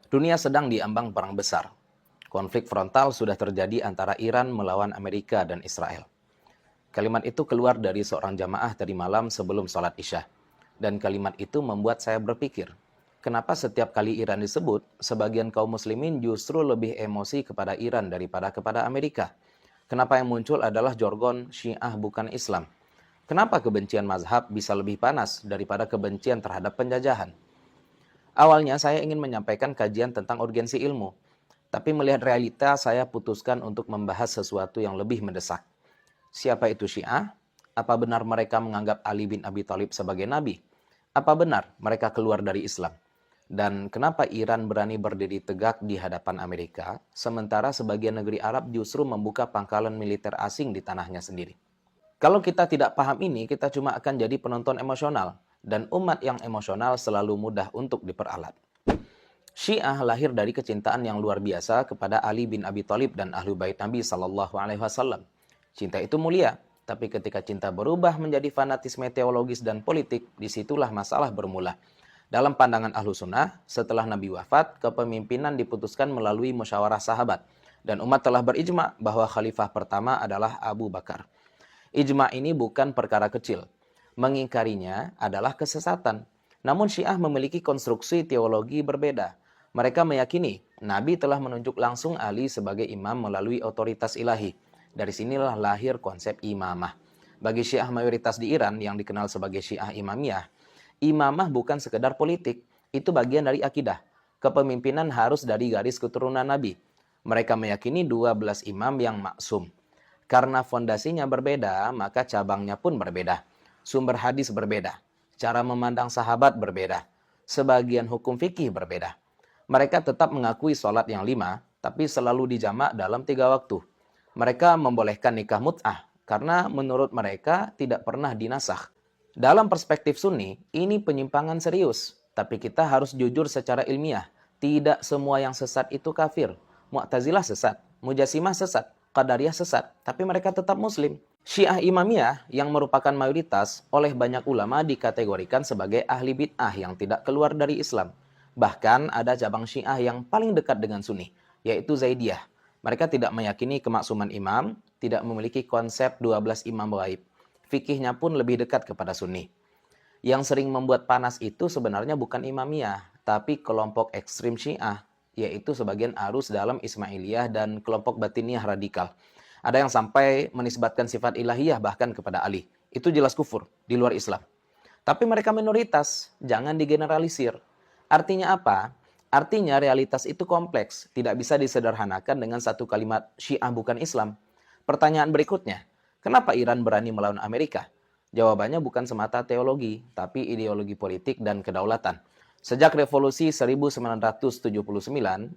Dunia sedang diambang perang besar. Konflik frontal sudah terjadi antara Iran melawan Amerika dan Israel. Kalimat itu keluar dari seorang jamaah tadi malam sebelum sholat Isya. Dan kalimat itu membuat saya berpikir, kenapa setiap kali Iran disebut, sebagian kaum muslimin justru lebih emosi kepada Iran daripada kepada Amerika? Kenapa yang muncul adalah jargon Syiah bukan Islam? Kenapa kebencian mazhab bisa lebih panas daripada kebencian terhadap penjajahan? Awalnya saya ingin menyampaikan kajian tentang urgensi ilmu, tapi melihat realita saya putuskan untuk membahas sesuatu yang lebih mendesak. Siapa itu Syiah? Apa benar mereka menganggap Ali bin Abi Thalib sebagai nabi? Apa benar mereka keluar dari Islam? Dan kenapa Iran berani berdiri tegak di hadapan Amerika, sementara sebagian negeri Arab justru membuka pangkalan militer asing di tanahnya sendiri? Kalau kita tidak paham ini, kita cuma akan jadi penonton emosional, dan umat yang emosional selalu mudah untuk diperalat. Syiah lahir dari kecintaan yang luar biasa kepada Ali bin Abi Thalib dan Ahlu Bait Nabi Sallallahu Alaihi Wasallam. Cinta itu mulia, tapi ketika cinta berubah menjadi fanatisme teologis dan politik, disitulah masalah bermula. Dalam pandangan Ahlu Sunnah, setelah Nabi wafat, kepemimpinan diputuskan melalui musyawarah sahabat, dan umat telah berijma bahwa khalifah pertama adalah Abu Bakar. Ijma ini bukan perkara kecil. Mengingkarinya adalah kesesatan. Namun Syiah memiliki konstruksi teologi berbeda. Mereka meyakini Nabi telah menunjuk langsung Ali sebagai imam melalui otoritas ilahi. Dari sinilah lahir konsep imamah. Bagi Syiah mayoritas di Iran yang dikenal sebagai Syiah Imamiyah, imamah bukan sekedar politik, itu bagian dari akidah. Kepemimpinan harus dari garis keturunan Nabi. Mereka meyakini 12 imam yang maksum. Karena fondasinya berbeda, maka cabangnya pun berbeda. Sumber hadis berbeda. Cara memandang sahabat berbeda. Sebagian hukum fikih berbeda. Mereka tetap mengakui sholat yang 5, tapi selalu dijamak dalam 3 waktu. Mereka membolehkan nikah mut'ah, karena menurut mereka tidak pernah dinasakh. Dalam perspektif Sunni, ini penyimpangan serius. Tapi kita harus jujur secara ilmiah. Tidak semua yang sesat itu kafir. Mu'tazilah sesat, Mujasimah sesat, Qadariyah sesat, tapi mereka tetap muslim. Syiah Imamiyah yang merupakan mayoritas oleh banyak ulama dikategorikan sebagai ahli bid'ah yang tidak keluar dari Islam. Bahkan ada cabang Syiah yang paling dekat dengan Sunni, yaitu Zaidiyah. Mereka tidak meyakini kemaksuman imam, tidak memiliki konsep 12 imam gaib. Fikihnya pun lebih dekat kepada Sunni. Yang sering membuat panas itu sebenarnya bukan Imamiyah, tapi kelompok ekstrim Syiah, yaitu sebagian arus dalam Ismailiyah dan kelompok Batiniyah radikal. Ada yang sampai menisbatkan sifat ilahiyah bahkan kepada Ali. Itu jelas kufur, di luar Islam. Tapi mereka minoritas, jangan digeneralisir. Artinya apa? Artinya realitas itu kompleks, tidak bisa disederhanakan dengan satu kalimat Syiah bukan Islam. Pertanyaan berikutnya, kenapa Iran berani melawan Amerika? Jawabannya bukan semata teologi, tapi ideologi politik dan kedaulatan. Sejak revolusi 1979,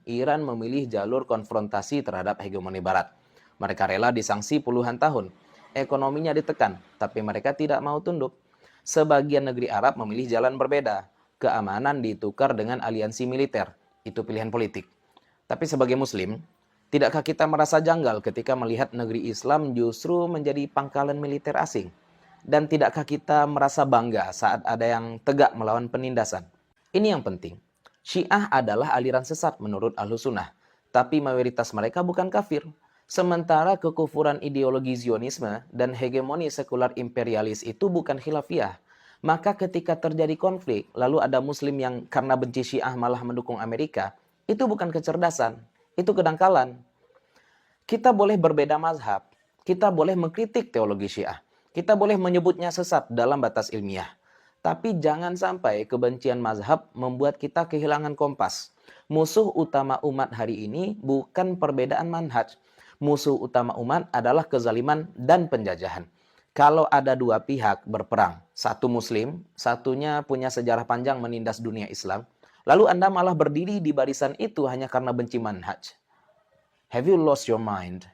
Iran memilih jalur konfrontasi terhadap hegemoni Barat. Mereka rela disangsi puluhan tahun. Ekonominya ditekan, tapi mereka tidak mau tunduk. Sebagian negeri Arab memilih jalan berbeda. Keamanan ditukar dengan aliansi militer. Itu pilihan politik. Tapi sebagai Muslim, tidakkah kita merasa janggal ketika melihat negeri Islam justru menjadi pangkalan militer asing? Dan tidakkah kita merasa bangga saat ada yang tegak melawan penindasan? Ini yang penting. Syiah adalah aliran sesat menurut Ahlus Sunnah, tapi mayoritas mereka bukan kafir. Sementara kekufuran ideologi Zionisme dan hegemoni sekular imperialis itu bukan khilafiyah. Maka ketika terjadi konflik, lalu ada muslim yang karena benci Syiah malah mendukung Amerika, itu bukan kecerdasan, itu kedangkalan. Kita boleh berbeda mazhab, kita boleh mengkritik teologi Syiah, kita boleh menyebutnya sesat dalam batas ilmiah. Tapi jangan sampai kebencian mazhab membuat kita kehilangan kompas. Musuh utama umat hari ini bukan perbedaan manhaj. Musuh utama umat adalah kezaliman dan penjajahan. Kalau ada dua pihak berperang, satu muslim, satunya punya sejarah panjang menindas dunia Islam, lalu Anda malah berdiri di barisan itu hanya karena benci manhaj. Have you lost your mind?